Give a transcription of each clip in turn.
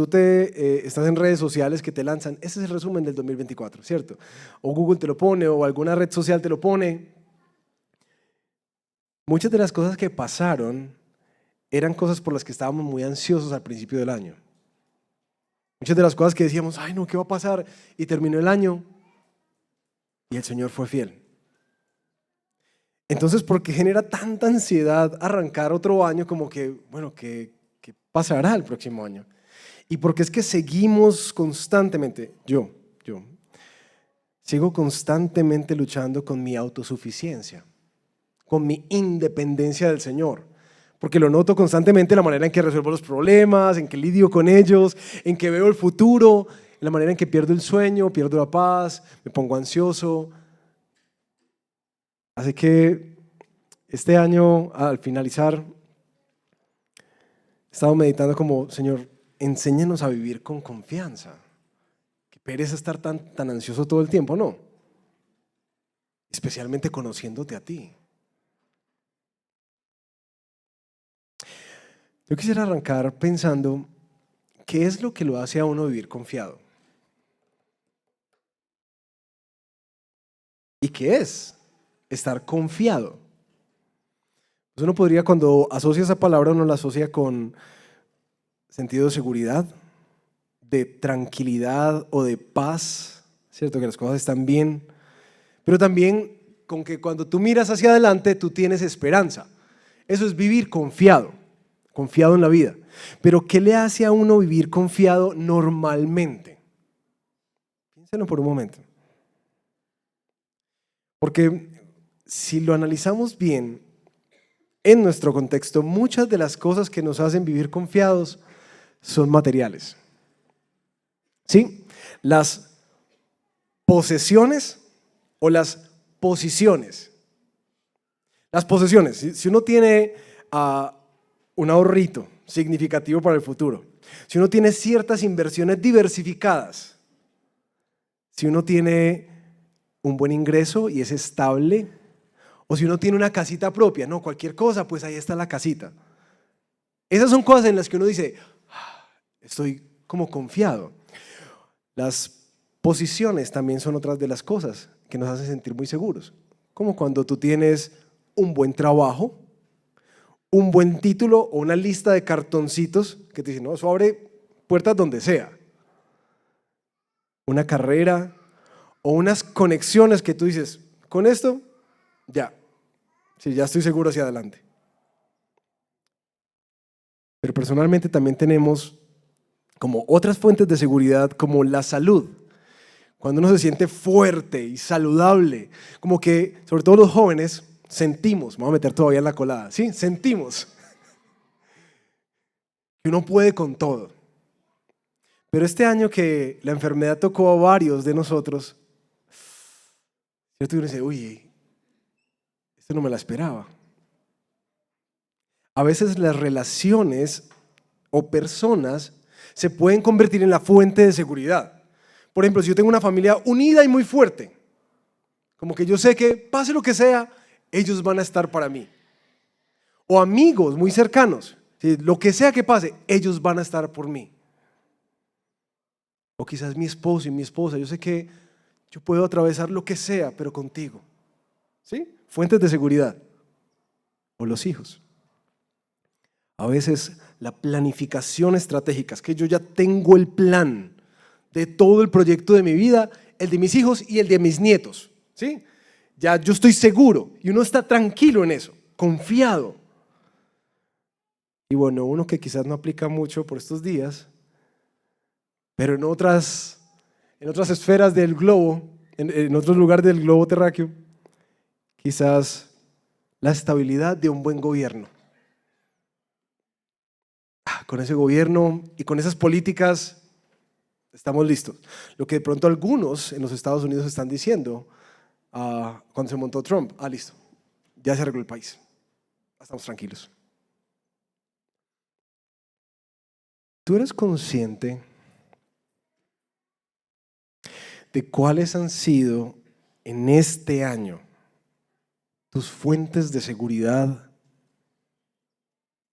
tú estás en redes sociales que te lanzan, ese es el resumen del 2024, ¿cierto? O Google te lo pone, o alguna red social te lo pone. Muchas de las cosas que pasaron eran cosas por las que estábamos muy ansiosos al principio del año. Muchas de las cosas que decíamos, ay no, ¿qué va a pasar? Y terminó el año y el Señor fue fiel. Entonces, ¿por qué genera tanta ansiedad arrancar otro año como que, bueno, ¿qué pasará el próximo año? Y porque es que seguimos constantemente, yo sigo constantemente luchando con mi autosuficiencia, con mi independencia del Señor, porque lo noto constantemente en la manera en que resuelvo los problemas, en que lidio con ellos, en que veo el futuro, en la manera en que pierdo el sueño, pierdo la paz, me pongo ansioso. Así que este año, al finalizar, he estado meditando como, Señor, enséñanos a vivir con confianza. Qué pereza estar tan ansioso todo el tiempo, ¿no? Especialmente conociéndote a ti. Yo quisiera arrancar pensando, ¿qué es lo que lo hace a uno vivir confiado? ¿Y qué es estar confiado? Pues uno podría, cuando asocia esa palabra, uno la asocia con sentido de seguridad, de tranquilidad o de paz, ¿cierto? Que las cosas están bien, pero también con que cuando tú miras hacia adelante, tú tienes esperanza. Eso es vivir confiado, confiado en la vida. Pero ¿qué le hace a uno vivir confiado normalmente? Piénsenlo por un momento. Porque si lo analizamos bien, en nuestro contexto, muchas de las cosas que nos hacen vivir confiados son materiales. ¿Sí? Las posesiones o las posiciones. Las posesiones, si uno tiene un ahorrito significativo para el futuro, si uno tiene ciertas inversiones diversificadas, si uno tiene un buen ingreso y es estable, o si uno tiene una casita propia, no, cualquier cosa, pues ahí está la casita. Esas son cosas en las que uno dice, estoy como confiado. Las posiciones también son otras de las cosas que nos hacen sentir muy seguros, como cuando tú tienes un buen trabajo, un buen título o una lista de cartoncitos que te dicen, no, eso abre puertas donde sea. Una carrera o unas conexiones que tú dices, con esto, ya, sí, ya estoy seguro hacia adelante. Pero personalmente también tenemos como otras fuentes de seguridad, como la salud. Cuando uno se siente fuerte y saludable, como que, sobre todo los jóvenes, sentimos, me voy a meter todavía en la colada, ¿sí? Sentimos que uno puede con todo. Pero este año que la enfermedad tocó a varios de nosotros, ¿cierto? Y uno dice, uy, esto no me la esperaba. A veces las relaciones o personas se pueden convertir en la fuente de seguridad. Por ejemplo, si yo tengo una familia unida y muy fuerte, como que yo sé que pase lo que sea, ellos van a estar para mí. O amigos muy cercanos, ¿sí? Lo que sea que pase, ellos van a estar por mí. O quizás mi esposo y mi esposa, yo sé que yo puedo atravesar lo que sea, pero contigo. ¿Sí? Fuentes de seguridad. O los hijos. A veces la planificación estratégica, es que yo ya tengo el plan de todo el proyecto de mi vida, el de mis hijos y el de mis nietos. ¿Sí? Ya yo estoy seguro y uno está tranquilo en eso, confiado. Y bueno, uno que quizás no aplica mucho por estos días, pero en otras esferas del globo, en otros lugares del globo terráqueo, quizás la estabilidad de un buen gobierno. Con ese gobierno y con esas políticas estamos listos. Lo que de pronto algunos en los Estados Unidos están diciendo cuando se montó Trump, listo, ya se arregló el país, estamos tranquilos. ¿Tú eres consciente de cuáles han sido en este año tus fuentes de seguridad,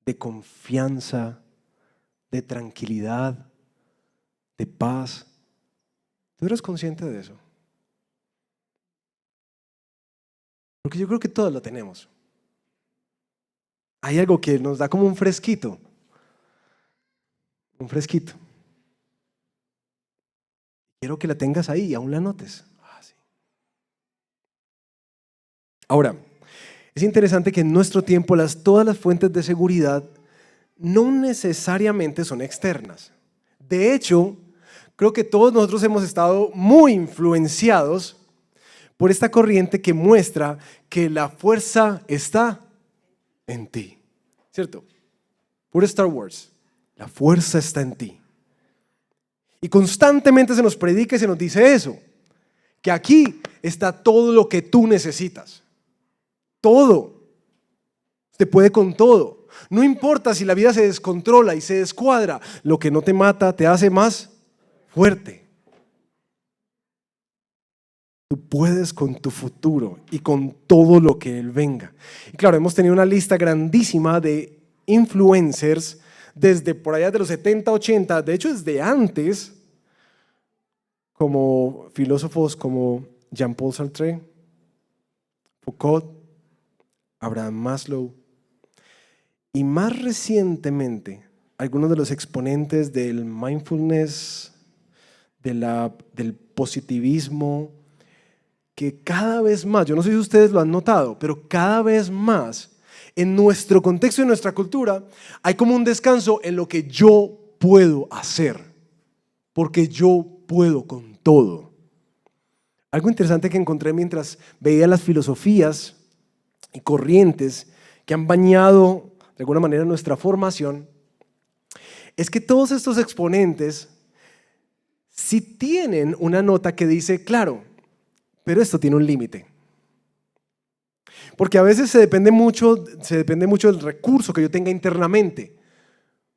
de confianza, de tranquilidad, de paz. ¿Tú eres consciente de eso? Porque yo creo que todos lo tenemos. Hay algo que nos da como un fresquito. Un fresquito. Quiero que la tengas ahí y aún la notes. Sí. Ahora, es interesante que en nuestro tiempo todas las fuentes de seguridad no necesariamente son externas. De hecho, creo que todos nosotros hemos estado muy influenciados por esta corriente que muestra que la fuerza está en ti. ¿Cierto? Por Star Wars. La fuerza está en ti. Y constantemente se nos predica y se nos dice eso. Que aquí está todo lo que tú necesitas. Todo. Te puede con todo. No importa si la vida se descontrola y se descuadra. Lo que no te mata te hace más fuerte. Tú puedes con tu futuro y con todo lo que Él venga. Y claro, hemos tenido una lista grandísima de influencers desde por allá de los 70, 80, de hecho desde antes, como filósofos como Jean-Paul Sartre, Foucault, Abraham Maslow y más recientemente algunos de los exponentes del mindfulness, del positivismo, que cada vez más, yo no sé si ustedes lo han notado, pero cada vez más en nuestro contexto y en nuestra cultura hay como un descanso en lo que yo puedo hacer, porque yo puedo con todo. Algo interesante que encontré mientras veía las filosofías y corrientes que han bañado de alguna manera nuestra formación es que todos estos exponentes sí tienen una nota que dice, claro, pero esto tiene un límite. Porque a veces se depende mucho del recurso que yo tenga internamente.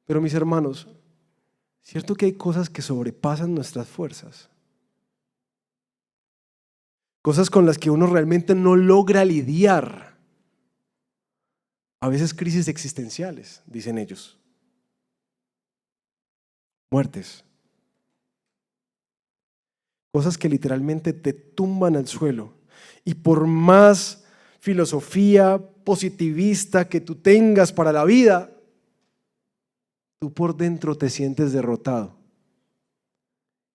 Pero mis hermanos, ¿cierto que hay cosas que sobrepasan nuestras fuerzas? Cosas con las que uno realmente no logra lidiar. A veces crisis existenciales, dicen ellos. Muertes. Cosas que literalmente te tumban al suelo. Y por más filosofía positivista que tú tengas para la vida, tú por dentro te sientes derrotado.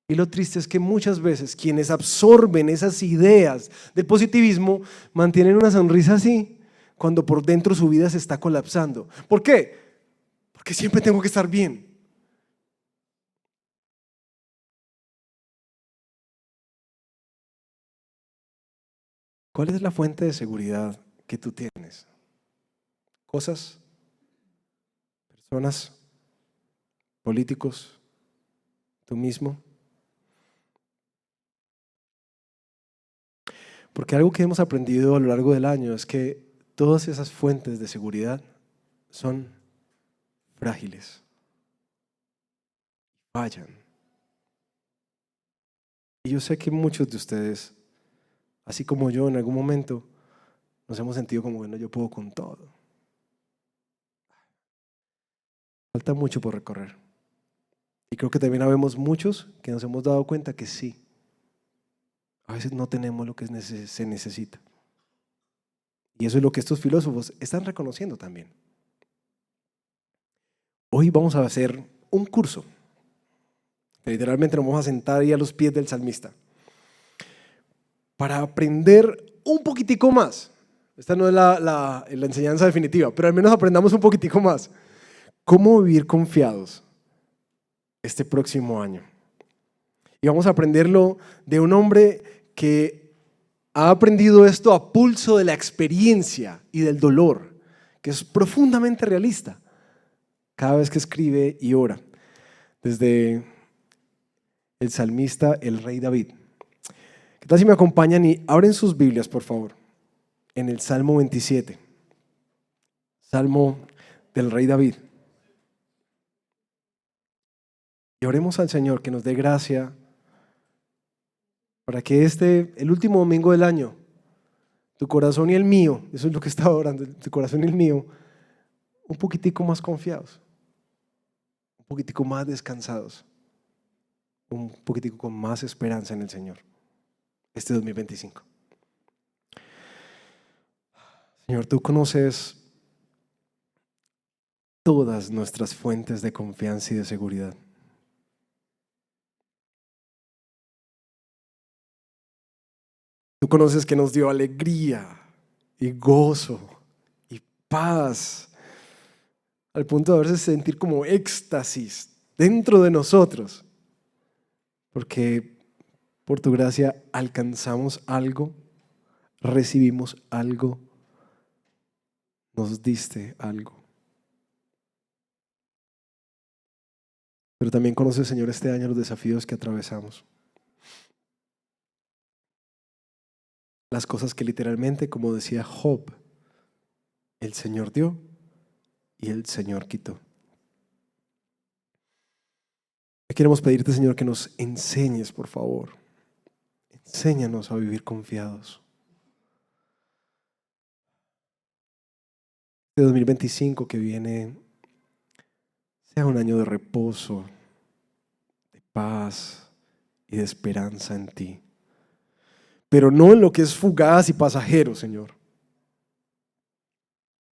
Y lo triste es que muchas veces quienes absorben esas ideas del positivismo mantienen una sonrisa así cuando por dentro su vida se está colapsando. ¿Por qué? Porque siempre tengo que estar bien. ¿Cuál es la fuente de seguridad que tú tienes? ¿Cosas? ¿Personas? ¿Políticos? ¿Tú mismo? Porque algo que hemos aprendido a lo largo del año es que todas esas fuentes de seguridad son frágiles, fallan. Y yo sé que muchos de ustedes, así como yo en algún momento, nos hemos sentido como, bueno, yo puedo con todo. Falta mucho por recorrer. Y creo que también habemos muchos que nos hemos dado cuenta que sí, a veces no tenemos lo que se necesita. Y eso es lo que estos filósofos están reconociendo también. Hoy vamos a hacer un curso. Literalmente nos vamos a sentar ahí a los pies del salmista para aprender un poquitico más. Esta no es la enseñanza definitiva, pero al menos aprendamos un poquitico más. ¿Cómo vivir confiados este próximo año? Y vamos a aprenderlo de un hombre que ha aprendido esto a pulso de la experiencia y del dolor, que es profundamente realista cada vez que escribe y ora, desde el salmista, el rey David. ¿Qué tal si me acompañan y abren sus Biblias, por favor, en el Salmo 27, Salmo del rey David? Y oremos al Señor que nos dé gracia para que el último domingo del año, tu corazón y el mío, eso es lo que estaba orando, tu corazón y el mío, un poquitico más confiados, un poquitico más descansados. un poquitico con más esperanza en el Señor este 2025. Señor, tú conoces todas nuestras fuentes de confianza y de seguridad. Tú conoces que nos dio alegría y gozo y paz, al punto de haberse sentir como éxtasis dentro de nosotros, porque por tu gracia alcanzamos algo, recibimos algo, nos diste algo. Pero también conoces, Señor, este año los desafíos que atravesamos. Las cosas que literalmente, como decía Job, el Señor dio y el Señor quitó. Queremos pedirte, Señor, que nos enseñes, por favor. Enséñanos a vivir confiados. Este 2025 que viene sea un año de reposo, de paz y de esperanza en ti. Pero no en lo que es fugaz y pasajero, Señor.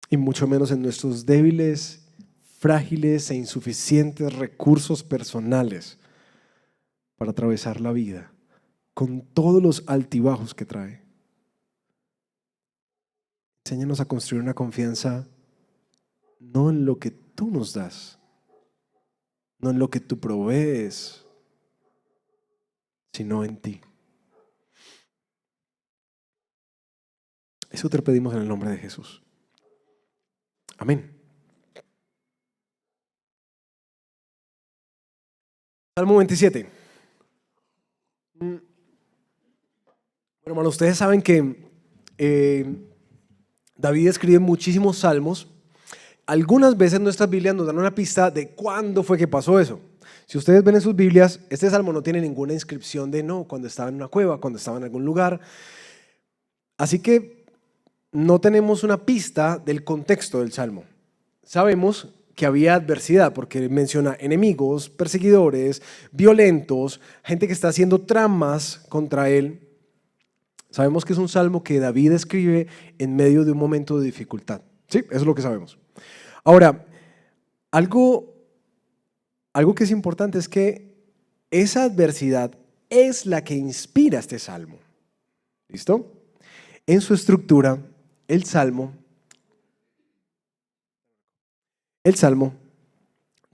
Y mucho menos en nuestros débiles, frágiles e insuficientes recursos personales para atravesar la vida con todos los altibajos que trae. Enséñanos a construir una confianza no en lo que tú nos das, no en lo que tú provees, sino en ti. Eso te lo pedimos en el nombre de Jesús. Amén. Salmo 27. Bueno, hermano, ustedes saben que David escribe muchísimos salmos. Algunas veces nuestras Biblias nos dan una pista de cuándo fue que pasó eso. Si ustedes ven en sus Biblias, este salmo no tiene ninguna inscripción de cuando estaba en una cueva, cuando estaba en algún lugar. Así que no tenemos una pista del contexto del salmo. Sabemos que había adversidad porque menciona enemigos, perseguidores, violentos, gente que está haciendo tramas contra él. Sabemos que es un salmo que David escribe en medio de un momento de dificultad. Sí, eso es lo que sabemos. Ahora, algo que es importante es que esa adversidad es la que inspira este salmo. ¿Listo? En su estructura, el salmo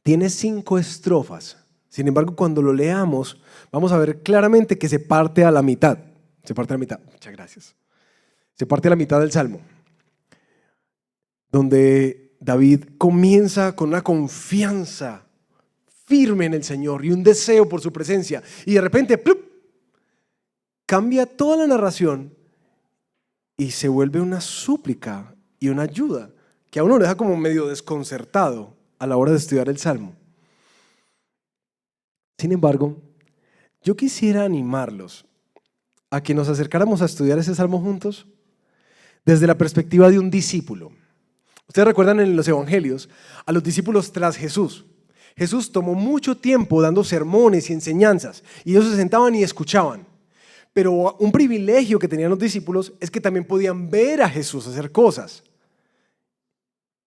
tiene 5 estrofas. Sin embargo, cuando lo leamos, vamos a ver claramente que se parte a la mitad. Se parte a la mitad. Muchas gracias. Se parte a la mitad del salmo, donde David comienza con una confianza firme en el Señor y un deseo por su presencia. Y de repente, ¡plup!, cambia toda la narración y se vuelve una súplica y una ayuda que a uno le deja como medio desconcertado a la hora de estudiar el Salmo. Sin embargo, yo quisiera animarlos a que nos acercáramos a estudiar ese Salmo juntos desde la perspectiva de un discípulo. Ustedes recuerdan en los evangelios a los discípulos tras Jesús. Jesús tomó mucho tiempo dando sermones y enseñanzas y ellos se sentaban y escuchaban. Pero un privilegio que tenían los discípulos es que también podían ver a Jesús hacer cosas.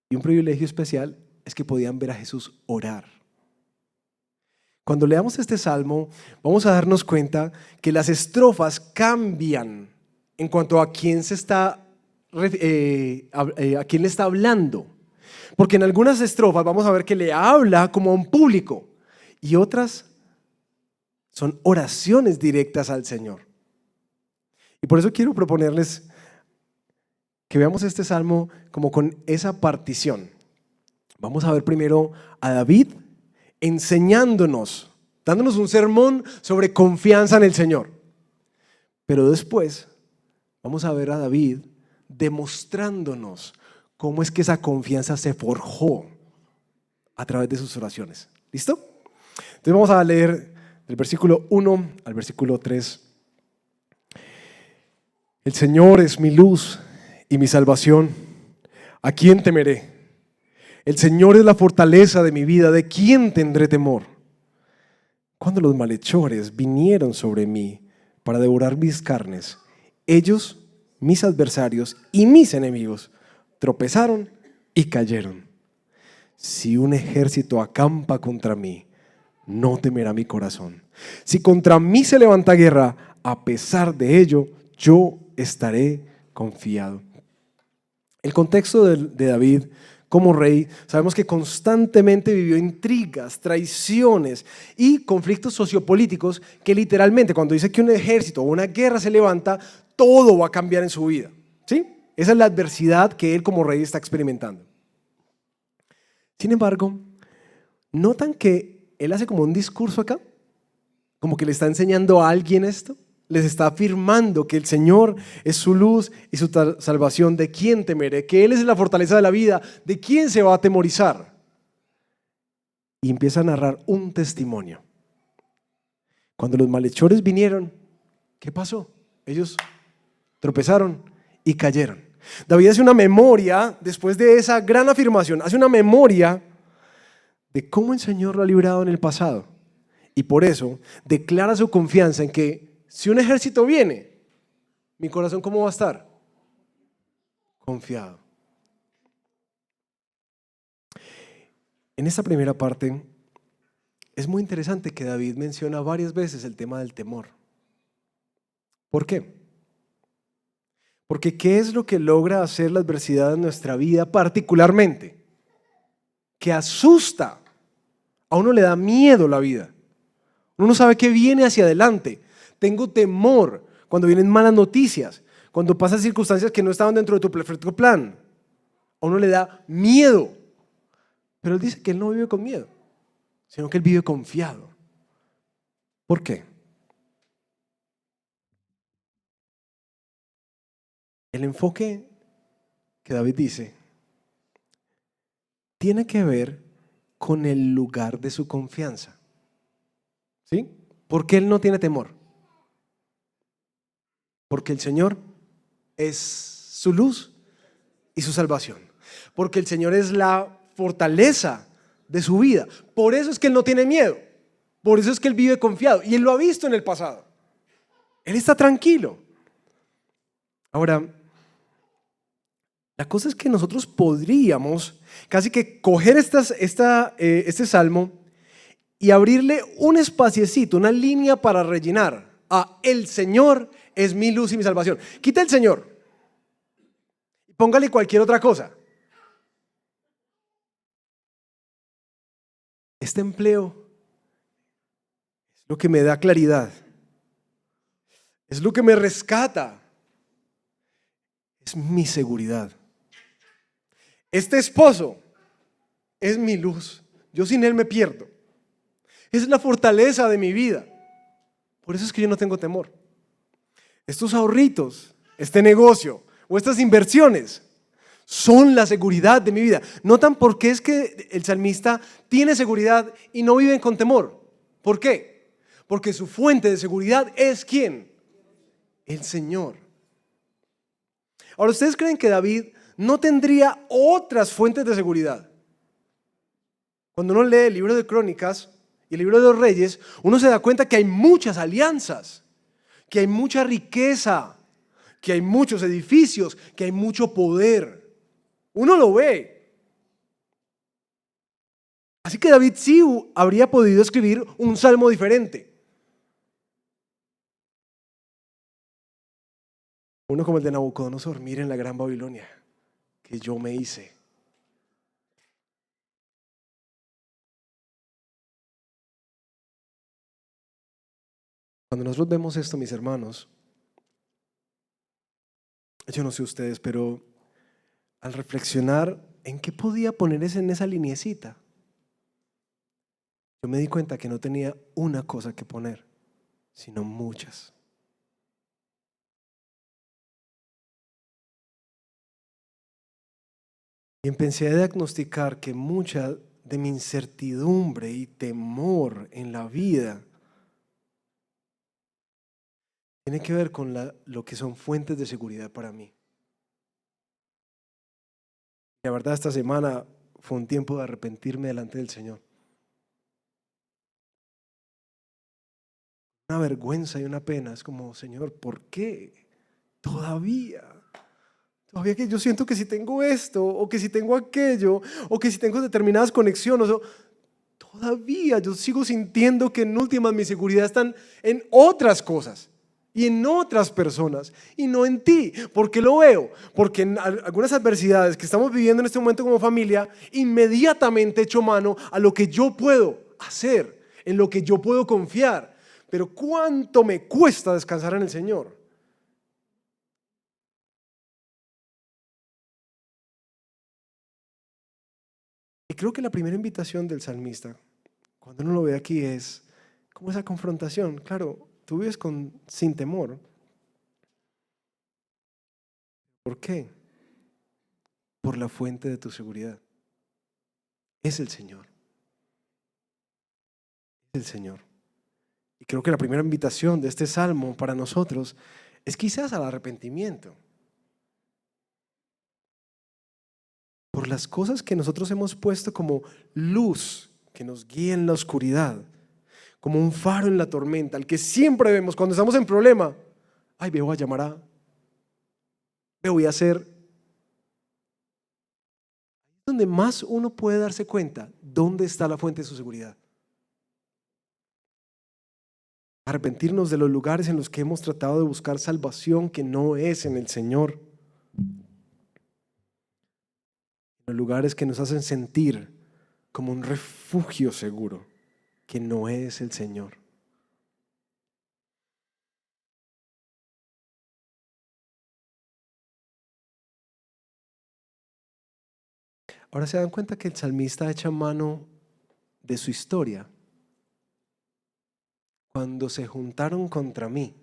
Y un privilegio especial es que podían ver a Jesús orar. Cuando leamos este salmo, vamos a darnos cuenta que las estrofas cambian en cuanto a quién a quién le está hablando. Porque en algunas estrofas vamos a ver que le habla como a un público y otras son oraciones directas al Señor. Y por eso quiero proponerles que veamos este salmo como con esa partición. Vamos a ver primero a David enseñándonos, dándonos un sermón sobre confianza en el Señor. Pero después vamos a ver a David demostrándonos cómo es que esa confianza se forjó a través de sus oraciones. ¿Listo? Entonces vamos a leer del versículo 1 al versículo 3. El Señor es mi luz y mi salvación. ¿A quién temeré? El Señor es la fortaleza de mi vida. ¿De quién tendré temor? cuando los malhechores vinieron sobre mí para devorar mis carnes, ellos, mis adversarios y mis enemigos, tropezaron y cayeron. Si un ejército acampa contra mí, no temerá mi corazón. Si contra mí se levanta guerra, a pesar de ello, yo estaré confiado. El contexto de David como rey, sabemos que constantemente vivió intrigas, traiciones y conflictos sociopolíticos que literalmente cuando dice que un ejército o una guerra se levanta, todo va a cambiar en su vida. ¿Sí? Esa es la adversidad que él como rey está experimentando. Sin embargo, ¿notan que él hace como un discurso acá? Como que le está enseñando a alguien esto. Les está afirmando que el Señor es su luz y su salvación. ¿De quién temeré? Que Él es la fortaleza de la vida. ¿De quién se va a atemorizar? Y empieza a narrar un testimonio. Cuando los malhechores vinieron, ¿qué pasó? Ellos tropezaron y cayeron. David hace una memoria, después de esa gran afirmación, hace una memoria de cómo el Señor lo ha librado en el pasado. Y por eso declara su confianza en que si un ejército viene, mi corazón ¿cómo va a estar? Confiado. En esta primera parte es muy interesante que David menciona varias veces el tema del temor. ¿Por qué? Porque ¿qué es lo que logra hacer la adversidad en nuestra vida particularmente? Que asusta. A uno le da miedo la vida. Uno no sabe qué viene hacia adelante. Tengo temor cuando vienen malas noticias, cuando pasan circunstancias que no estaban dentro de tu perfecto plan. A uno le da miedo. Pero él dice que él no vive con miedo, sino que él vive confiado. ¿Por qué? El enfoque que David dice tiene que ver con el lugar de su confianza. ¿Sí? ¿Por qué él no tiene temor? Porque el Señor es su luz y su salvación. Porque el Señor es la fortaleza de su vida. Por eso es que él no tiene miedo. Por eso es que él vive confiado. Y él lo ha visto en el pasado. Él está tranquilo. Ahora, la cosa es que nosotros podríamos casi que coger este salmo y abrirle un espaciecito, una línea para rellenar. El Señor es mi luz y mi salvación. Quita el Señor. Póngale cualquier otra cosa. Este empleo es lo que me da claridad. Es lo que me rescata. Es mi seguridad. Este esposo es mi luz. Yo sin él me pierdo. Es la fortaleza de mi vida. Por eso es que yo no tengo temor. Estos ahorritos, este negocio o estas inversiones son la seguridad de mi vida. ¿Notan por qué es que el salmista tiene seguridad y no vive con temor? ¿Por qué? Porque su fuente de seguridad es ¿quién? El Señor. Ahora, ¿ustedes creen que David no tendría otras fuentes de seguridad? Cuando uno lee el libro de Crónicas y el libro de los Reyes, uno se da cuenta que hay muchas alianzas, que hay mucha riqueza, que hay muchos edificios, que hay mucho poder. Uno lo ve. Así que David sí habría podido escribir un salmo diferente. Uno como el de Nabucodonosor, miren la gran Babilonia que yo me hice. Cuando nosotros vemos esto, mis hermanos, yo no sé ustedes, pero al reflexionar en qué podía ponerse en esa liniecita, yo me di cuenta que no tenía una cosa que poner, sino muchas. Y empecé a diagnosticar que mucha de mi incertidumbre y temor en la vida tiene que ver con lo que son fuentes de seguridad para mí. La verdad, esta semana fue un tiempo de arrepentirme delante del Señor. una vergüenza y una pena. Es como, Señor, ¿por qué? Todavía que yo siento que si tengo esto, o que si tengo aquello, o que si tengo determinadas conexiones, todavía yo sigo sintiendo que en últimas mi seguridad está en otras cosas y en otras personas y no en ti. ¿Por qué lo veo? Porque en algunas adversidades que estamos viviendo en este momento como familia, inmediatamente echo mano a lo que yo puedo hacer, en lo que yo puedo confiar. Pero ¿cuánto me cuesta descansar en el Señor? Y creo que la primera invitación del salmista, cuando uno lo ve aquí, es como esa confrontación. Claro, tú vives sin temor. ¿Por qué? Por la fuente de tu seguridad. Es el Señor. Es el Señor. Y creo que la primera invitación de este salmo para nosotros es quizás al arrepentimiento. Por las cosas que nosotros hemos puesto como luz que nos guía en la oscuridad, como un faro en la tormenta, al que siempre vemos cuando estamos en problema. Ay, me voy a llamar a, me voy a hacer. Donde más uno puede darse cuenta dónde está la fuente de su seguridad. Arrepentirnos de los lugares en los que hemos tratado de buscar salvación que no es en el Señor. Los lugares que nos hacen sentir como un refugio seguro, que no es el Señor. Ahora se dan cuenta que el salmista echa mano de su historia. Cuando se juntaron contra mí.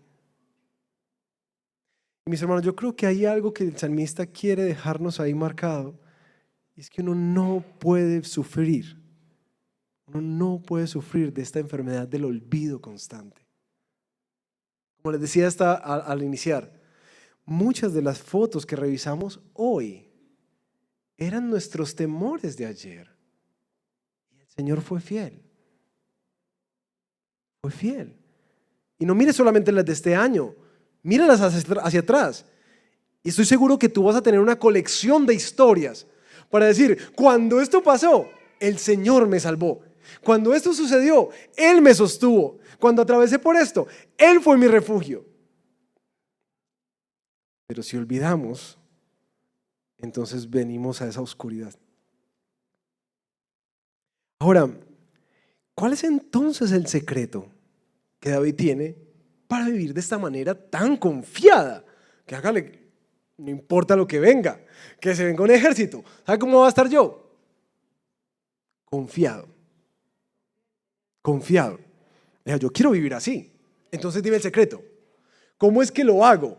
Mis hermanos, yo creo que hay algo que el salmista quiere dejarnos ahí marcado. Y es que uno no puede sufrir. Uno no puede sufrir de esta enfermedad del olvido constante. Como les decía al iniciar, muchas de las fotos que revisamos hoy eran nuestros temores de ayer. Y el Señor fue fiel. Fue fiel. Y no mires solamente las de este año, míralas hacia atrás. Y estoy seguro que tú vas a tener una colección de historias para decir, cuando esto pasó, el Señor me salvó. Cuando esto sucedió, Él me sostuvo. Cuando atravesé por esto, Él fue mi refugio. Pero si olvidamos, entonces venimos a esa oscuridad. Ahora, ¿cuál es entonces el secreto que David tiene para vivir de esta manera tan confiada? Que hágale, no importa lo que venga, que se venga un ejército. ¿Sabe cómo va a estar yo? Confiado. Confiado. Yo quiero vivir así. Entonces dime el secreto. ¿Cómo es que lo hago?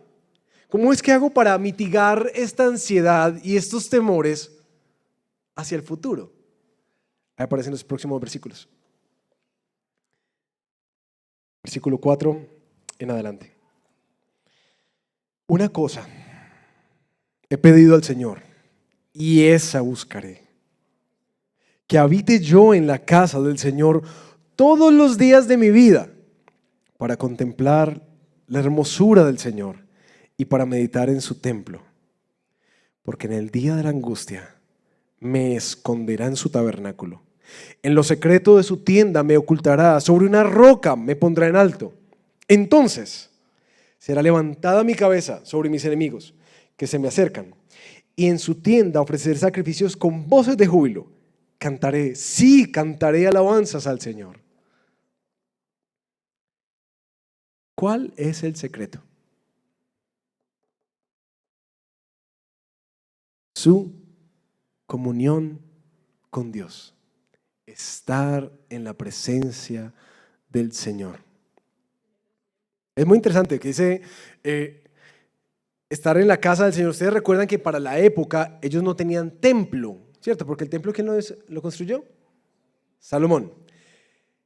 ¿Cómo es que hago para mitigar esta ansiedad y estos temores hacia el futuro? Ahí aparecen los próximos versículos. Versículo 4 en adelante. Una cosa he pedido al Señor y esa buscaré, que habite yo en la casa del Señor todos los días de mi vida, para contemplar la hermosura del Señor y para meditar en su templo. Porque en el día de la angustia me esconderá en su tabernáculo. En lo secreto de su tienda me ocultará. Sobre una roca me pondrá en alto. Entonces será levantada mi cabeza sobre mis enemigos que se me acercan. Y en su tienda ofreceré sacrificios con voces de júbilo. Cantaré, sí, cantaré alabanzas al Señor. ¿Cuál es el secreto? Su comunión con Dios. Estar en la presencia del Señor. Es muy interesante que dice estar en la casa del Señor. Ustedes recuerdan que para la época ellos no tenían templo, ¿cierto? Porque el templo, ¿quién lo construyó? Salomón.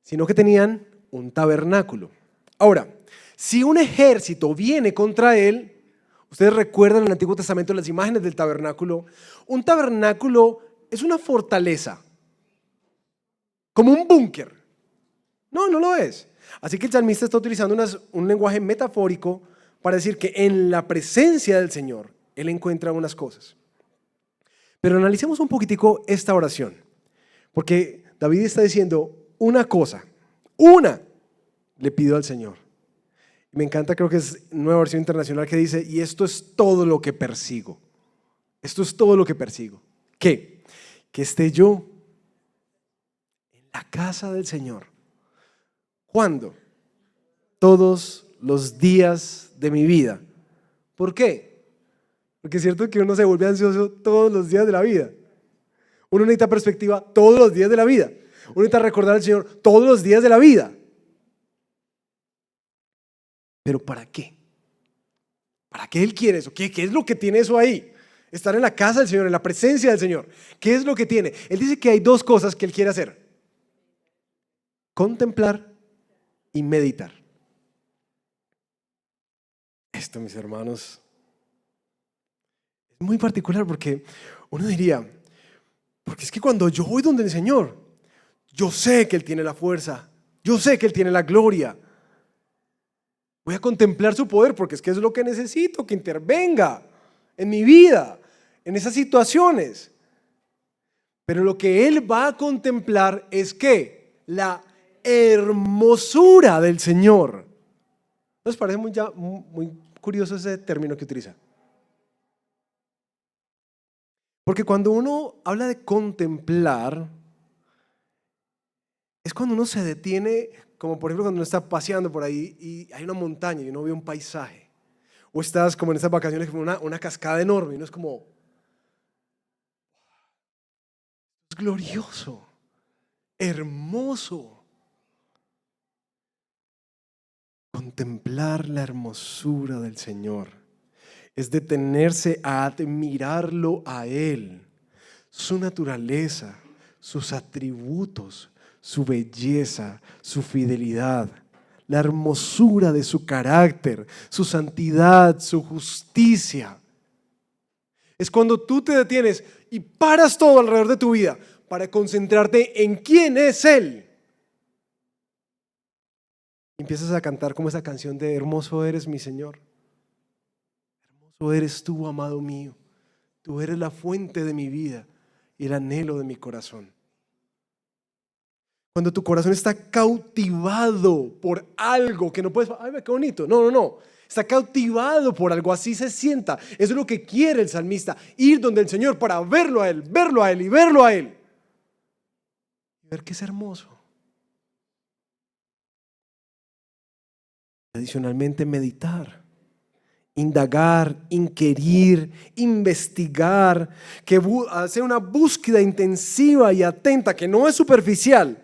Sino que tenían un tabernáculo. Ahora, si un ejército viene contra él, ustedes recuerdan en el Antiguo Testamento las imágenes del tabernáculo. Un tabernáculo es una fortaleza, como un búnker. No, no lo es. Así que el salmista está utilizando un lenguaje metafórico para decir que en la presencia del Señor Él encuentra unas cosas. Pero analicemos un poquitico esta oración, porque David está diciendo una cosa, le pido al Señor. Me encanta, creo que es Nueva Versión Internacional que dice, y esto es todo lo que persigo. Esto es todo lo que persigo. ¿Qué? Que esté yo en la casa del Señor. ¿Cuándo? Todos los días de mi vida. ¿Por qué? Porque es cierto que uno se vuelve ansioso todos los días de la vida. Uno necesita perspectiva todos los días de la vida. Uno necesita recordar al Señor todos los días de la vida. ¿Pero para qué? ¿Para qué Él quiere eso? ¿Qué es lo que tiene eso ahí? Estar en la casa del Señor, en la presencia del Señor. ¿Qué es lo que tiene? Él dice que hay dos cosas que Él quiere hacer: contemplar y meditar. Esto, mis hermanos, es muy particular porque uno diría, porque es que cuando yo voy donde el Señor, yo sé que Él tiene la fuerza, yo sé que Él tiene la gloria. Voy a contemplar su poder porque es que es lo que necesito, que intervenga en mi vida, en esas situaciones. Pero lo que Él va a contemplar es que la hermosura del Señor. ¿No les parece muy curioso ese término que utiliza? Porque cuando uno habla de contemplar, es cuando uno se detiene, como por ejemplo cuando uno está paseando por ahí y hay una montaña y uno ve un paisaje. O estás como en estas vacaciones, como una cascada enorme y uno es como, es glorioso, hermoso. Contemplar la hermosura del Señor es detenerse a admirarlo a Él, su naturaleza, sus atributos, su belleza, su fidelidad, la hermosura de su carácter, su santidad, su justicia. Es cuando tú te detienes y paras todo alrededor de tu vida para concentrarte en quién es Él. Empiezas a cantar como esa canción de hermoso eres mi Señor. Hermoso eres tú, amado mío. Tú eres la fuente de mi vida y el anhelo de mi corazón. Cuando tu corazón está cautivado por algo que no puedes, ay, qué bonito. No. Está cautivado por algo, así se sienta. Eso es lo que quiere el salmista, ir donde el Señor para verlo a Él y verlo a Él. Y ver que es hermoso. Adicionalmente, meditar, indagar, inquirir, investigar, que hacer una búsqueda intensiva y atenta, que no es superficial,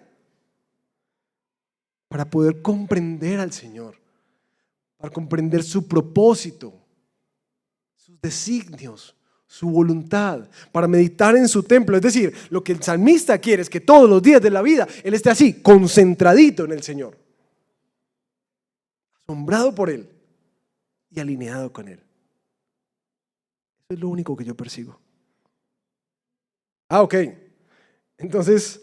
para poder comprender al Señor, para comprender su propósito, sus designios, su voluntad, para meditar en su templo. Es decir, lo que el salmista quiere es que todos los días de la vida Él esté así, concentradito en el Señor, asombrado por Él y alineado con Él. Eso es lo único que yo persigo. Ok. Entonces,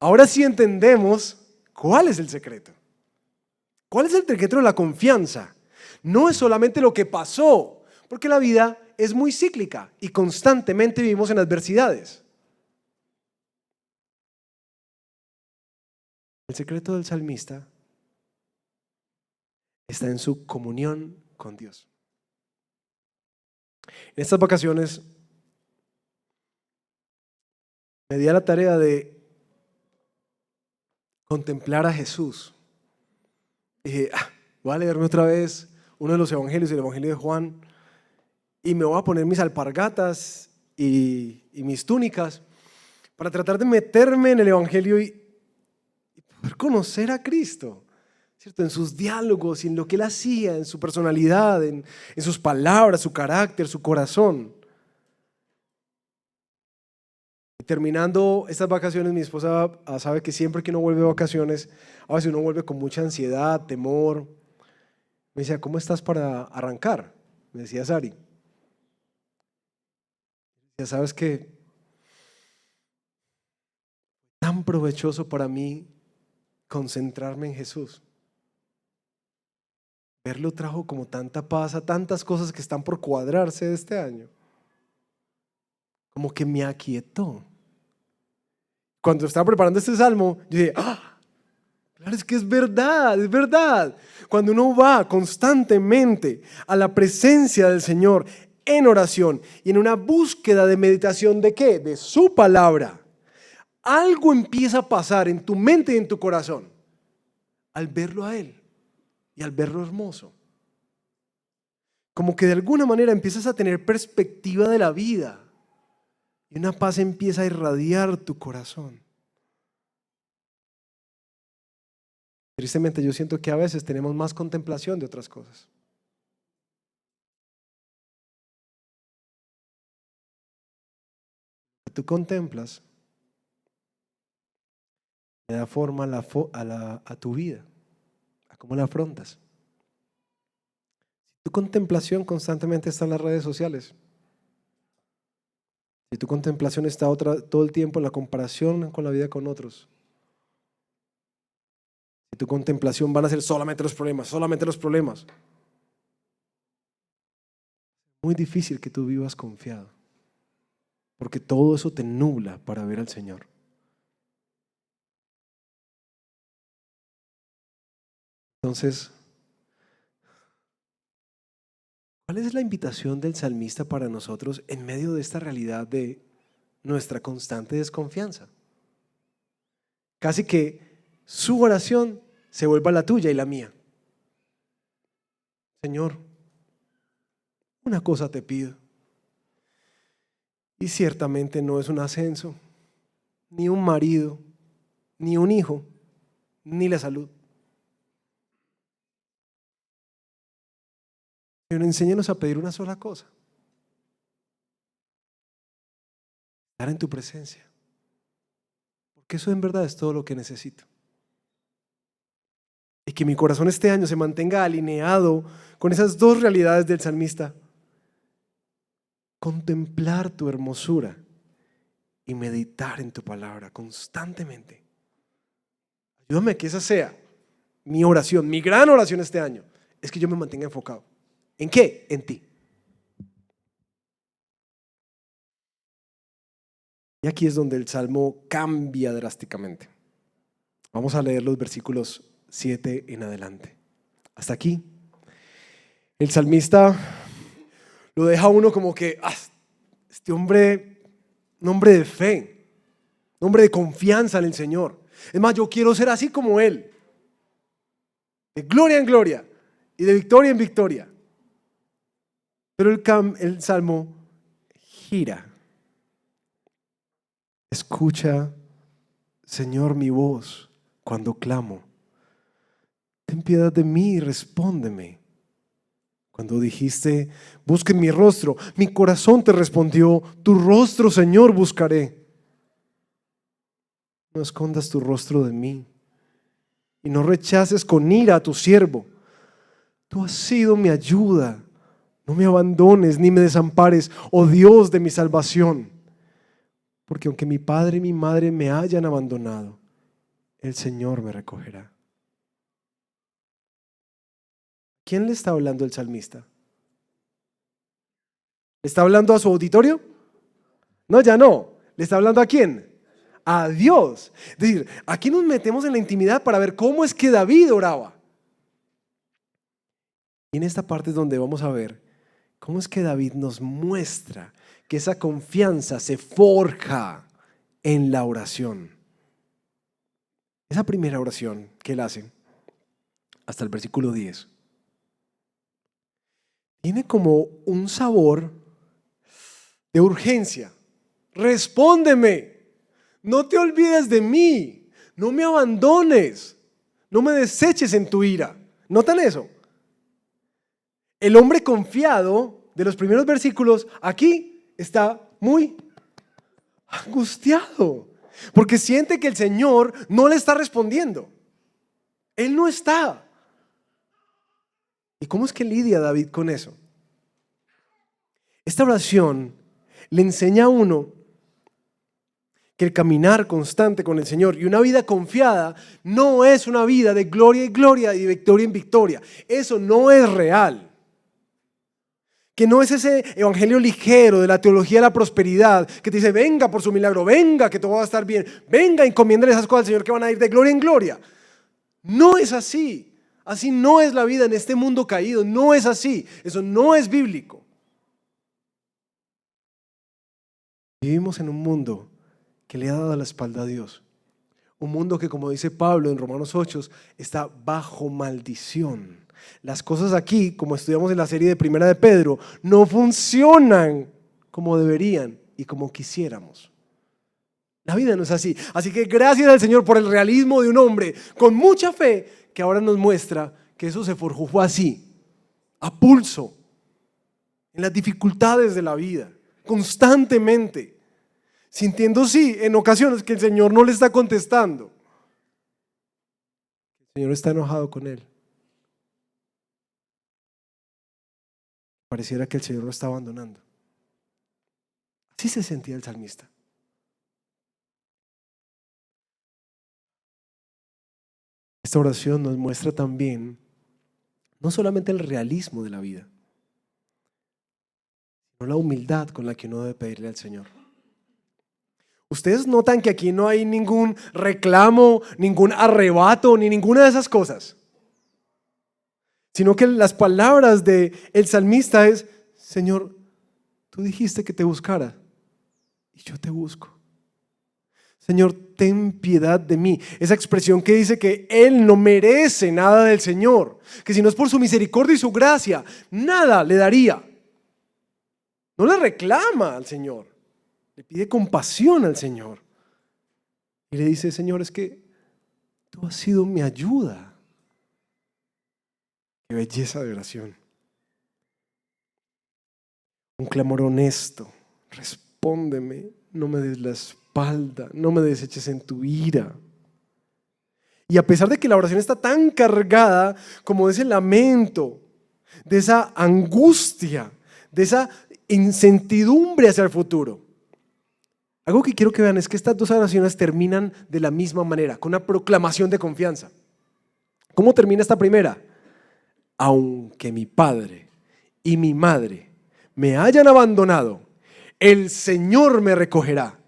ahora sí entendemos cuál es el secreto. ¿Cuál es el secreto de la confianza? No es solamente lo que pasó, porque la vida es muy cíclica y constantemente vivimos en adversidades. El secreto del salmista está en su comunión con Dios. En estas vacaciones me di a la tarea de contemplar a Jesús. Dije, voy a leerme otra vez uno de los evangelios, el evangelio de Juan, y me voy a poner mis alpargatas y mis túnicas para tratar de meterme en el evangelio y poder conocer a Cristo, ¿cierto? En sus diálogos y en lo que Él hacía, en su personalidad, en sus palabras, su carácter, su corazón. Terminando estas vacaciones, mi esposa sabe que siempre que uno vuelve de vacaciones, a veces uno vuelve con mucha ansiedad, temor. Me decía, ¿cómo estás para arrancar? Me decía Sari. Ya sabes que tan provechoso para mí concentrarme en Jesús. Verlo trajo como tanta paz a tantas cosas que están por cuadrarse este año. Como que me aquietó. Cuando estaba preparando este salmo, yo dije, claro, es que es verdad, es verdad. Cuando uno va constantemente a la presencia del Señor en oración y en una búsqueda de meditación ¿de qué? De su palabra. Algo empieza a pasar en tu mente y en tu corazón al verlo a Él y al verlo hermoso. Como que de alguna manera empiezas a tener perspectiva de la vida y una paz empieza a irradiar tu corazón. Tristemente yo siento que a veces tenemos más contemplación de otras cosas. Tú contemplas, le da forma a tu vida, a cómo la afrontas. Si tu contemplación constantemente está en las redes sociales, si tu contemplación está todo el tiempo en la comparación con la vida con otros, si tu contemplación van a ser solamente los problemas, muy difícil que tú vivas confiado, porque todo eso te nubla para ver al Señor. Entonces, ¿cuál es la invitación del salmista para nosotros en medio de esta realidad de nuestra constante desconfianza? Casi que su oración se vuelva la tuya y la mía. Señor, una cosa te pido, y ciertamente no es un ascenso, ni un marido, ni un hijo, ni la salud. Pero enséñanos a pedir una sola cosa: estar en tu presencia, porque eso en verdad es todo lo que necesito. Y que mi corazón este año se mantenga alineado con esas dos realidades del salmista: contemplar tu hermosura y meditar en tu palabra constantemente. Ayúdame a que esa sea mi oración, mi gran oración este año, es que yo me mantenga enfocado. ¿En qué? En ti. Y aquí es donde el salmo cambia drásticamente. Vamos a leer los versículos 7 en adelante. Hasta aquí. El salmista lo deja uno como que, este hombre, un hombre de fe, un hombre de confianza en el Señor. Es más, yo quiero ser así como Él, de gloria en gloria y de victoria en victoria. Pero el salmo gira. Escucha, Señor, mi voz cuando clamo. Ten piedad de mí y respóndeme. Cuando dijiste, busquen mi rostro, mi corazón te respondió, tu rostro, Señor, buscaré. No escondas tu rostro de mí y no rechaces con ira a tu siervo. Tú has sido mi ayuda. No me abandones ni me desampares, oh Dios de mi salvación. Porque aunque mi padre y mi madre me hayan abandonado, el Señor me recogerá. ¿Quién le está hablando el salmista? ¿Le está hablando a su auditorio? No, ya no. ¿Le está hablando a quién? A Dios. Es decir, aquí nos metemos en la intimidad para ver cómo es que David oraba. Y en esta parte es donde vamos a ver cómo es que David nos muestra que esa confianza se forja en la oración. Esa primera oración que él hace, hasta el versículo 10, tiene como un sabor de urgencia. Respóndeme, no te olvides de mí, no me abandones, no me deseches en tu ira. ¿Notan eso? El hombre confiado de los primeros versículos aquí está muy angustiado porque siente que el Señor no le está respondiendo. Él no está. ¿Y cómo es que lidia David con eso? Esta oración le enseña a uno que el caminar constante con el Señor y una vida confiada no es una vida de gloria en gloria y de victoria en victoria. Eso no es real. Que no es ese evangelio ligero de la teología de la prosperidad que te dice, venga por su milagro, venga que todo va a estar bien, venga, encomiéndale esas cosas al Señor que van a ir de gloria en gloria. No es así. Así no es la vida en este mundo caído. No es así. Eso no es bíblico. Vivimos en un mundo que le ha dado la espalda a Dios. Un mundo que, como dice Pablo en Romanos 8, está bajo maldición. Las cosas aquí, como estudiamos en la serie de Primera de Pedro, no funcionan como deberían y como quisiéramos. La vida no es así. Así que gracias al Señor por el realismo de un hombre con mucha fe que ahora nos muestra que eso se forjó fue así, a pulso, en las dificultades de la vida, constantemente, sintiendo sí en ocasiones que el Señor no le está contestando. El Señor está enojado con él. Pareciera que el Señor lo está abandonando. Así se sentía el salmista. Esta oración nos muestra también no solamente el realismo de la vida, sino la humildad con la que uno debe pedirle al Señor. Ustedes notan que aquí no hay ningún reclamo, ningún arrebato, ni ninguna de esas cosas, sino que las palabras del salmista es, Señor, tú dijiste que te buscara y yo te busco. Señor, ten piedad de mí. Esa expresión que dice que Él no merece nada del Señor, que si no es por su misericordia y su gracia, nada le daría. No le reclama al Señor, le pide compasión al Señor. Y le dice, Señor, es que tú has sido mi ayuda. Qué belleza de oración. Un clamor honesto, respóndeme, no me des la espalda, no me deseches en tu ira. Y a pesar de que la oración está tan cargada como de ese lamento, de esa angustia, de esa incertidumbre hacia el futuro, algo que quiero que vean es que estas dos oraciones terminan de la misma manera, con una proclamación de confianza. ¿Cómo termina esta primera? Aunque mi padre y mi madre me hayan abandonado, el Señor me recogerá.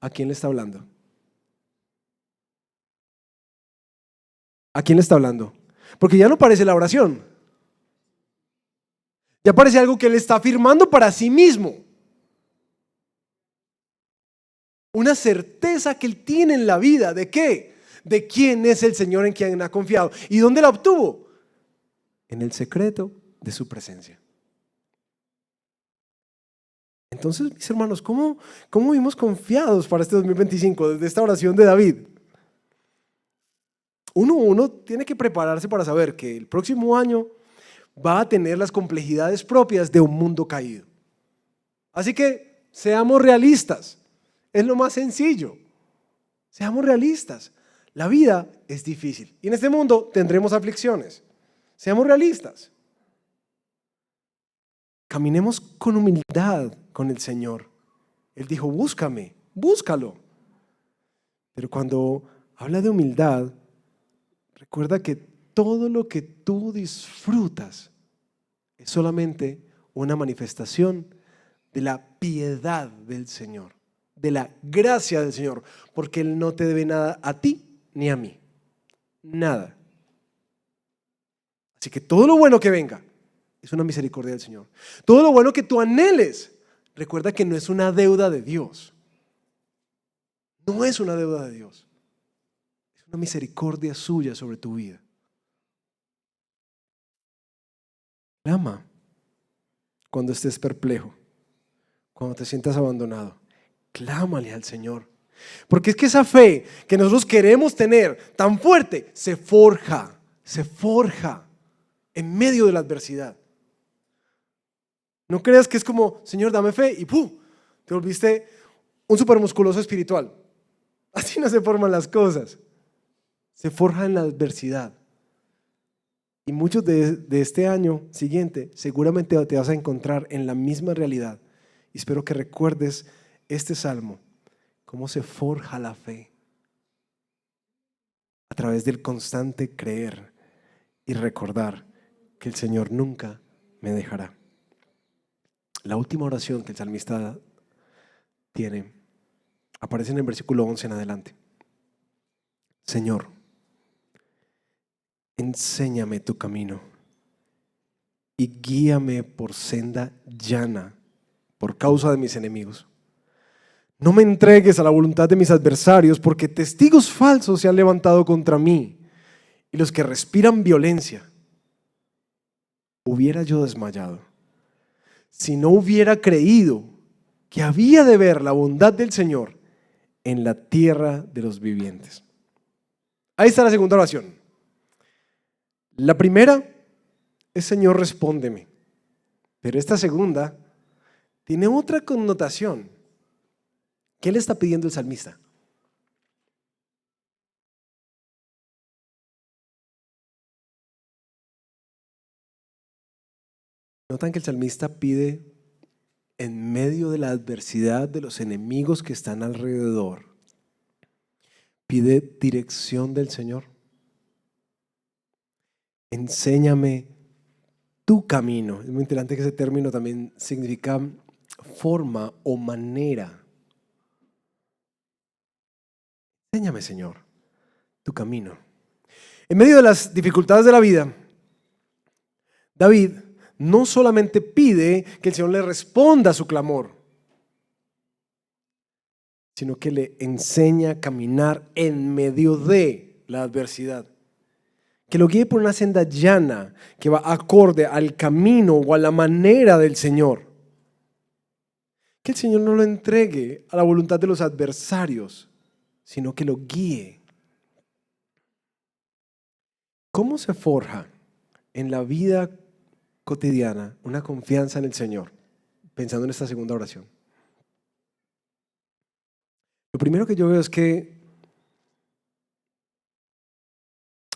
¿A quién le está hablando? ¿A quién le está hablando? Porque ya no parece la oración. Ya parece algo que él está afirmando para sí mismo. Una certeza que él tiene en la vida. ¿De qué? De quién es el Señor en quien ha confiado. ¿Y dónde la obtuvo? En el secreto de su presencia. Entonces, mis hermanos, ¿cómo vivimos confiados para este 2025 desde esta oración de David? Uno tiene que prepararse para saber que el próximo año va a tener las complejidades propias de un mundo caído. Así que seamos realistas. Es lo más sencillo. Seamos realistas. La vida es difícil y en este mundo tendremos aflicciones. Seamos realistas. Caminemos con humildad con el Señor. Él dijo, búscame, búscalo. Pero cuando habla de humildad, recuerda que todo lo que tú disfrutas es solamente una manifestación de la piedad del Señor, de la gracia del Señor, porque Él no te debe nada a ti ni a mí, nada. Así que todo lo bueno que venga es una misericordia del Señor. Todo lo bueno que tú anheles, recuerda que no es una deuda de Dios. No es una deuda de Dios. Es una misericordia suya sobre tu vida. Clama cuando estés perplejo, cuando te sientas abandonado. Clámale al Señor. Porque es que esa fe que nosotros queremos tener tan fuerte se forja en medio de la adversidad. No creas que es como, Señor, dame fe y ¡pum! Te volviste un supermusculoso espiritual. Así no se forman las cosas. Se forja en la adversidad. Y muchos de este año siguiente seguramente te vas a encontrar en la misma realidad. Y espero que recuerdes este salmo ¿Cómo se forja la fe? A través del constante creer y recordar que el Señor nunca me dejará. La última oración que el salmista tiene aparece en el versículo 11 en adelante. Señor, enséñame tu camino y guíame por senda llana por causa de mis enemigos. No me entregues a la voluntad de mis adversarios, porque testigos falsos se han levantado contra mí y los que respiran violencia. Hubiera yo desmayado si no hubiera creído que había de ver la bondad del Señor en la tierra de los vivientes. Ahí está la segunda oración. La primera es Señor, respóndeme. Pero esta segunda tiene otra connotación. ¿Qué le está pidiendo el salmista? Notan que el salmista pide en medio de la adversidad de los enemigos que están alrededor, pide dirección del Señor. Enséñame tu camino. Es muy interesante que ese término también significa forma o manera. Enséñame, Señor, tu camino. En medio de las dificultades de la vida, David no solamente pide que el Señor le responda a su clamor, sino que le enseña a caminar en medio de la adversidad. Que lo guíe por una senda llana que va acorde al camino o a la manera del Señor. Que el Señor no lo entregue a la voluntad de los adversarios, sino que lo guíe. ¿Cómo se forja en la vida cotidiana una confianza en el Señor? Pensando en esta segunda oración. Lo primero que yo veo es que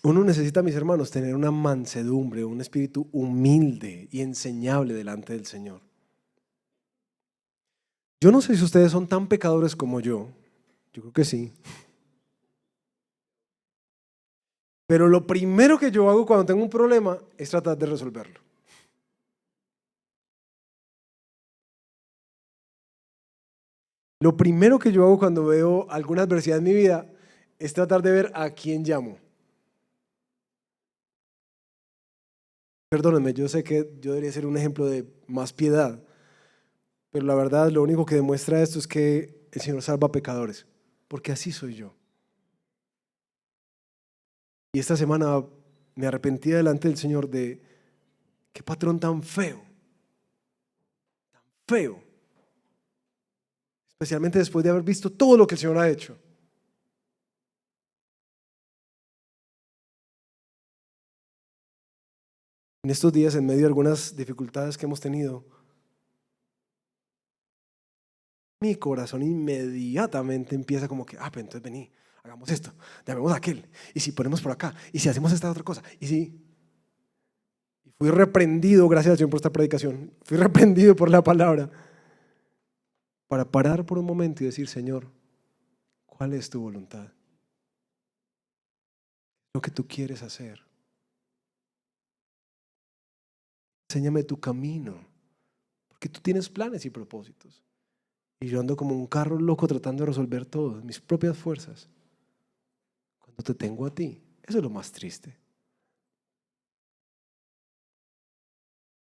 uno necesita, mis hermanos, tener una mansedumbre, un espíritu humilde y enseñable delante del Señor. Yo no sé si ustedes son tan pecadores como yo creo que sí. Pero lo primero que yo hago cuando tengo un problema es tratar de resolverlo. Lo primero que yo hago cuando veo alguna adversidad en mi vida es tratar de ver a quién llamo. Perdónenme, yo sé que yo debería ser un ejemplo de más piedad, pero la verdad lo único que demuestra esto es que el Señor salva a pecadores, porque así soy yo. Y esta semana me arrepentí delante del Señor de qué patrón tan feo, especialmente después de haber visto todo lo que el Señor ha hecho. En estos días, en medio de algunas dificultades que hemos tenido, mi corazón inmediatamente empieza como que, pues entonces vení, hagamos esto, llamemos a aquel, y si ponemos por acá, y si hacemos esta otra cosa, y si... Y fui reprendido, gracias al Señor por esta predicación, fui reprendido por la palabra, para parar por un momento y decir, Señor, ¿cuál es tu voluntad? Lo que tú quieres hacer. Enséñame tu camino, porque tú tienes planes y propósitos. Y yo ando como un carro loco tratando de resolver todo, mis propias fuerzas. Cuando te tengo a ti, eso es lo más triste.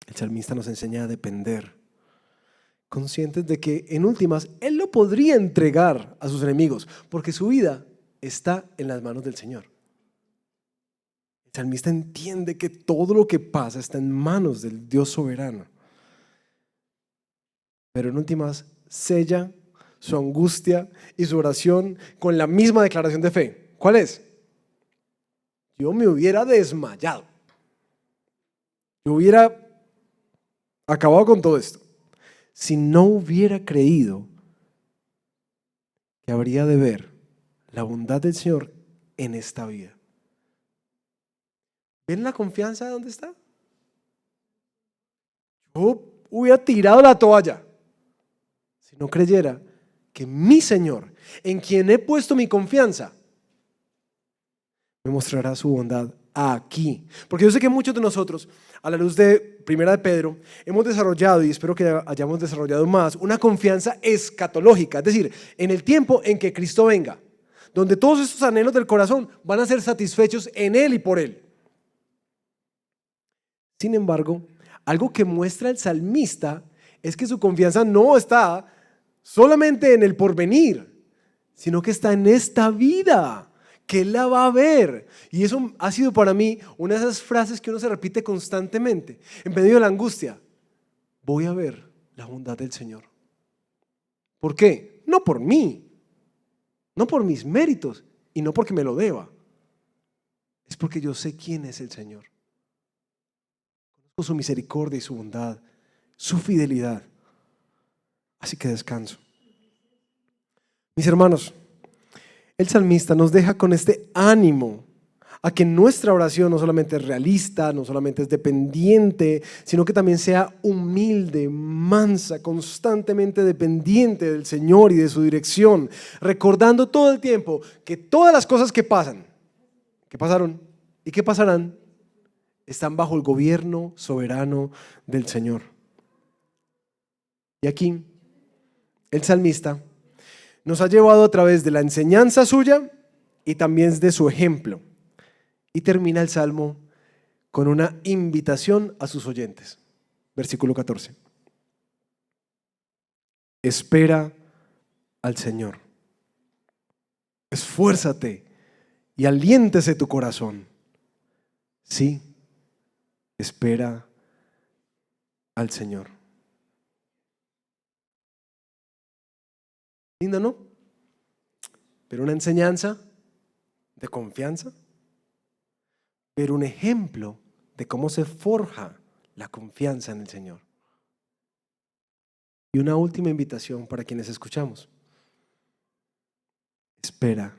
El salmista nos enseña a depender, conscientes de que en últimas Él lo podría entregar a sus enemigos, porque su vida está en las manos del Señor. El salmista entiende que todo lo que pasa está en manos del Dios soberano. Pero en últimas sella su angustia y su oración con la misma declaración de fe. ¿Cuál es? Yo me hubiera desmayado. Yo hubiera acabado con todo esto si no hubiera creído que habría de ver la bondad del Señor en esta vida. ¿Ven la confianza de dónde está? Yo hubiera tirado la toalla si no creyera que mi Señor, en quien he puesto mi confianza, me mostrará su bondad aquí. Porque yo sé que muchos de nosotros, a la luz de Primera de Pedro, hemos desarrollado, y espero que hayamos desarrollado más, una confianza escatológica, es decir, en el tiempo en que Cristo venga, donde todos estos anhelos del corazón van a ser satisfechos en Él y por Él. Sin embargo, algo que muestra el salmista es que su confianza no está solamente en el porvenir, sino que está en esta vida, que Él la va a ver. Y eso ha sido para mí una de esas frases que uno se repite constantemente en medio de la angustia. Voy a ver la bondad del Señor. ¿Por qué? No por mí, no por mis méritos y no porque me lo deba. Es porque yo sé quién es el Señor. Conozco su misericordia y su bondad, su fidelidad. Así que descanso. Mis hermanos, el salmista nos deja con este ánimo a que nuestra oración no solamente es realista, no solamente es dependiente, sino que también sea humilde, mansa, constantemente dependiente del Señor y de su dirección, recordando todo el tiempo que todas las cosas que pasan, que pasaron y que pasarán, están bajo el gobierno soberano del Señor. Y aquí el salmista nos ha llevado a través de la enseñanza suya y también de su ejemplo. Y termina el salmo con una invitación a sus oyentes. Versículo 14. Espera al Señor. Esfuérzate y aliéntese tu corazón. Sí, espera al Señor. Lindo, ¿no? Pero una enseñanza de confianza, pero un ejemplo de cómo se forja la confianza en el Señor. Y una última invitación para quienes escuchamos. Espera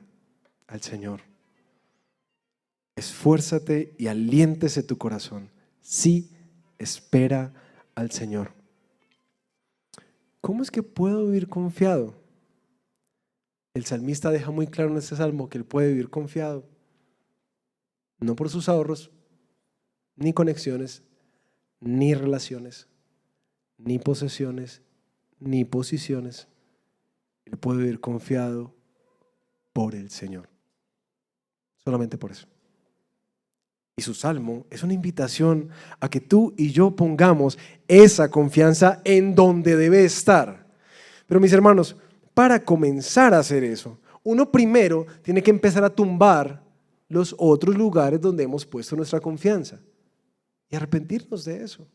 al Señor. Esfuérzate y aliéntese tu corazón. Sí, espera al Señor. ¿Cómo es que puedo vivir confiado? El salmista deja muy claro en este salmo que él puede vivir confiado, no por sus ahorros, ni conexiones, ni relaciones, ni posesiones, ni posiciones. Él puede vivir confiado por el Señor. Solamente por eso. Y su salmo es una invitación a que tú y yo pongamos esa confianza en donde debe estar. Pero mis hermanos, para comenzar a hacer eso, uno primero tiene que empezar a tumbar los otros lugares donde hemos puesto nuestra confianza y arrepentirnos de eso.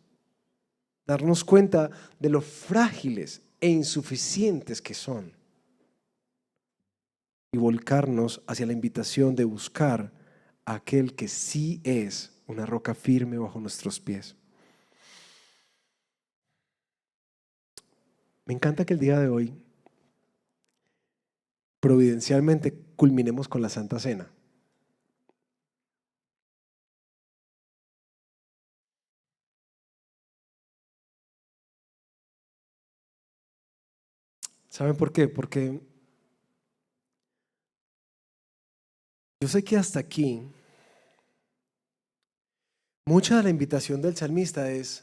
Darnos cuenta de lo frágiles e insuficientes que son y volcarnos hacia la invitación de buscar a aquel que sí es una roca firme bajo nuestros pies. Me encanta que el día de hoy providencialmente culminemos con la Santa Cena. ¿Saben por qué? Porque yo sé que hasta aquí mucha de la invitación del salmista es: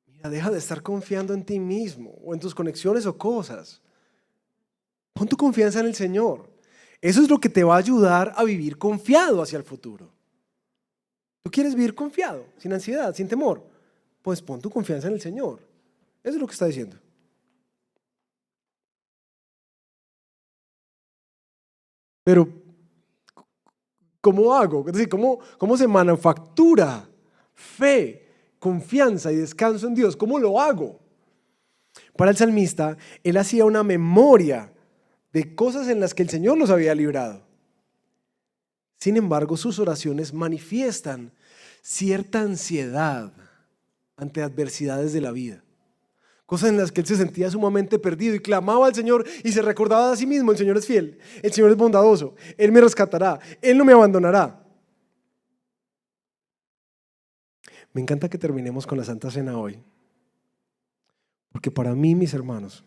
mira, deja de estar confiando en ti mismo o en tus conexiones o cosas. Pon tu confianza en el Señor. Eso es lo que te va a ayudar a vivir confiado hacia el futuro. ¿Tú quieres vivir confiado, sin ansiedad, sin temor? Pues pon tu confianza en el Señor. Eso es lo que está diciendo. Pero, ¿cómo hago? Es decir, ¿cómo se manufactura fe, confianza y descanso en Dios? ¿Cómo lo hago? Para el salmista, él hacía una memoria de cosas en las que el Señor los había librado. Sin embargo, sus oraciones manifiestan cierta ansiedad ante adversidades de la vida. Cosas en las que él se sentía sumamente perdido y clamaba al Señor y se recordaba a sí mismo: el Señor es fiel, el Señor es bondadoso, Él me rescatará, Él no me abandonará. Me encanta que terminemos con la Santa Cena hoy, porque para mí, mis hermanos,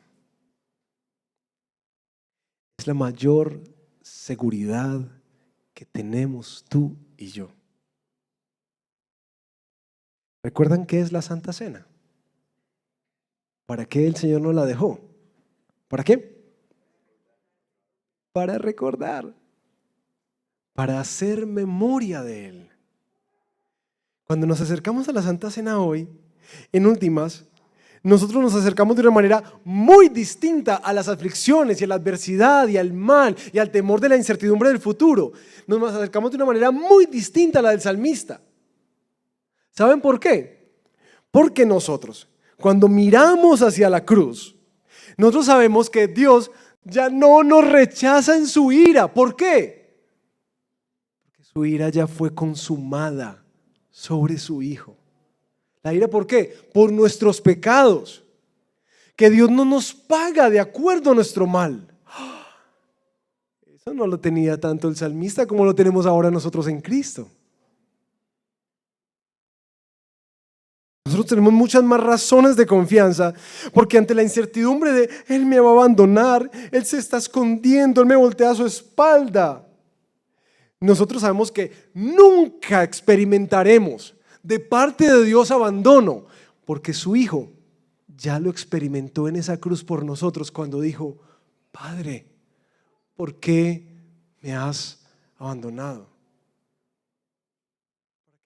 Es la mayor seguridad que tenemos tú y yo. ¿Recuerdan qué es la Santa Cena? ¿Para qué el Señor nos la dejó? ¿Para qué? Para recordar, para hacer memoria de Él. Cuando nos acercamos a la Santa Cena hoy, en últimas, nosotros nos acercamos de una manera muy distinta a las aflicciones y a la adversidad y al mal y al temor de la incertidumbre del futuro. Nos acercamos de una manera muy distinta a la del salmista. ¿Saben por qué? Porque nosotros, cuando miramos hacia la cruz, nosotros sabemos que Dios ya no nos rechaza en su ira. ¿Por qué? Porque su ira ya fue consumada sobre su Hijo. ¿La ira por qué? Por nuestros pecados. Que Dios no nos paga de acuerdo a nuestro mal. Eso no lo tenía tanto el salmista como lo tenemos ahora nosotros en Cristo. Nosotros tenemos muchas más razones de confianza, porque ante la incertidumbre de Él me va a abandonar, Él se está escondiendo, Él me voltea a su espalda, nosotros sabemos que nunca experimentaremos de parte de Dios abandono, porque su Hijo ya lo experimentó en esa cruz por nosotros cuando dijo: Padre, ¿por qué me has abandonado?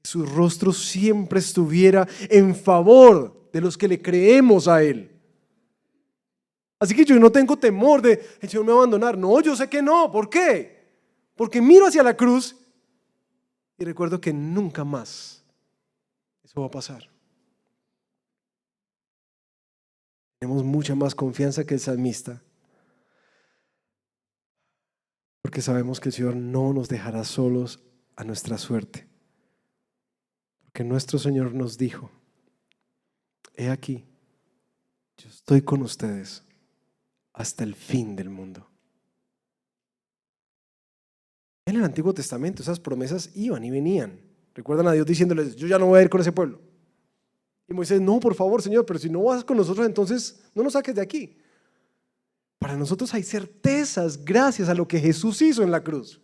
Su rostro siempre estuviera en favor de los que le creemos a Él. Así que yo no tengo temor de el Señor me va a abandonar. No, yo sé que no. ¿Por qué? Porque miro hacia la cruz y recuerdo que nunca más eso va a pasar. Tenemos mucha más confianza que el salmista, porque sabemos que el Señor no nos dejará solos a nuestra suerte. Que nuestro Señor nos dijo: he aquí, yo estoy con ustedes hasta el fin del mundo. En el Antiguo Testamento esas promesas iban y venían. Recuerdan a Dios diciéndoles: yo ya no voy a ir con ese pueblo. Y Moisés: no, por favor, Señor, pero si no vas con nosotros, entonces no nos saques de aquí. Para nosotros hay certezas gracias a lo que Jesús hizo en la cruz.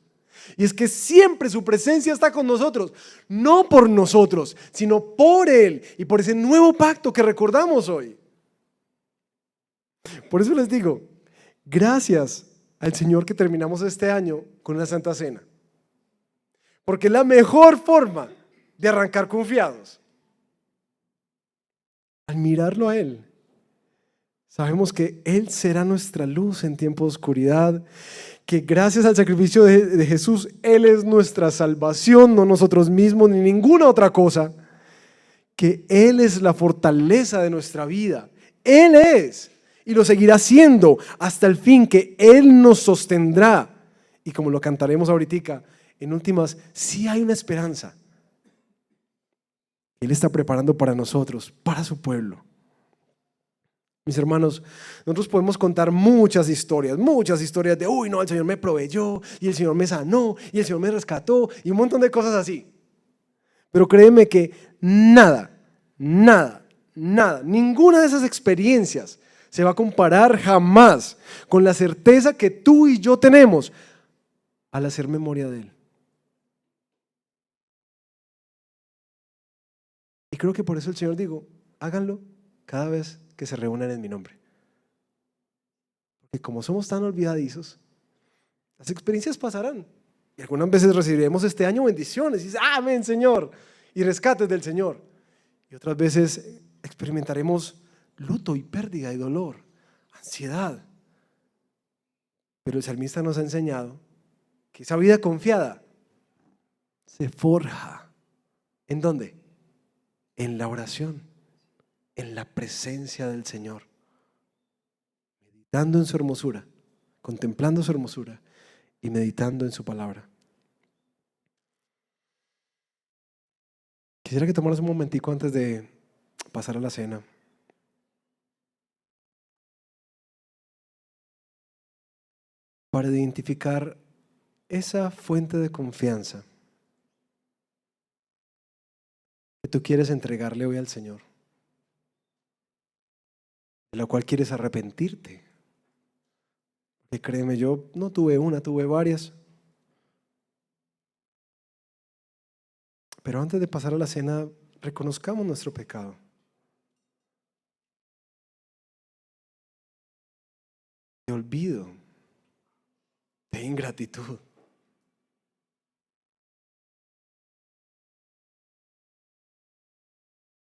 Y es que siempre su presencia está con nosotros, no por nosotros, sino por Él y por ese nuevo pacto que recordamos hoy. Por eso les digo, gracias al Señor que terminamos este año con una Santa Cena, porque es la mejor forma de arrancar confiados. Al mirarlo a Él, sabemos que Él será nuestra luz en tiempo de oscuridad, que gracias al sacrificio de Jesús, Él es nuestra salvación, no nosotros mismos ni ninguna otra cosa, que Él es la fortaleza de nuestra vida. Él es y lo seguirá siendo hasta el fin, que Él nos sostendrá. Y como lo cantaremos ahorita, en últimas, sí hay una esperanza. Él está preparando para nosotros, para su pueblo. Mis hermanos, nosotros podemos contar muchas historias de: uy, no, el Señor me proveyó, y el Señor me sanó, y el Señor me rescató, y un montón de cosas así. Pero créeme que ninguna de esas experiencias se va a comparar jamás con la certeza que tú y yo tenemos al hacer memoria de Él. Y creo que por eso el Señor dijo: háganlo cada vez que se reúnan en mi nombre. Porque como somos tan olvidadizos, las experiencias pasarán. Y algunas veces recibiremos este año bendiciones y dices: amén, Señor, y rescates del Señor. Y otras veces experimentaremos luto y pérdida y dolor, ansiedad. Pero el salmista nos ha enseñado que esa vida confiada se forja. ¿En dónde? En la oración, en la presencia del Señor, meditando en su hermosura, contemplando su hermosura y meditando en su palabra. Quisiera que tomaras un momentico antes de pasar a la cena para identificar esa fuente de confianza que tú quieres entregarle hoy al Señor, de la cual quieres arrepentirte. Y créeme, yo no tuve una, tuve varias. Pero antes de pasar a la cena, reconozcamos nuestro pecado. De olvido, de ingratitud.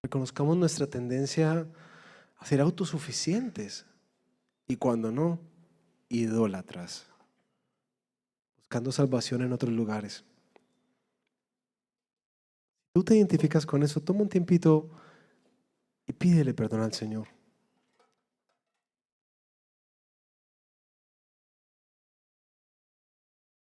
Reconozcamos nuestra tendencia a ser autosuficientes y cuando no, idólatras, buscando salvación en otros lugares. Tú te identificas con eso, toma un tiempito y pídele perdón al Señor.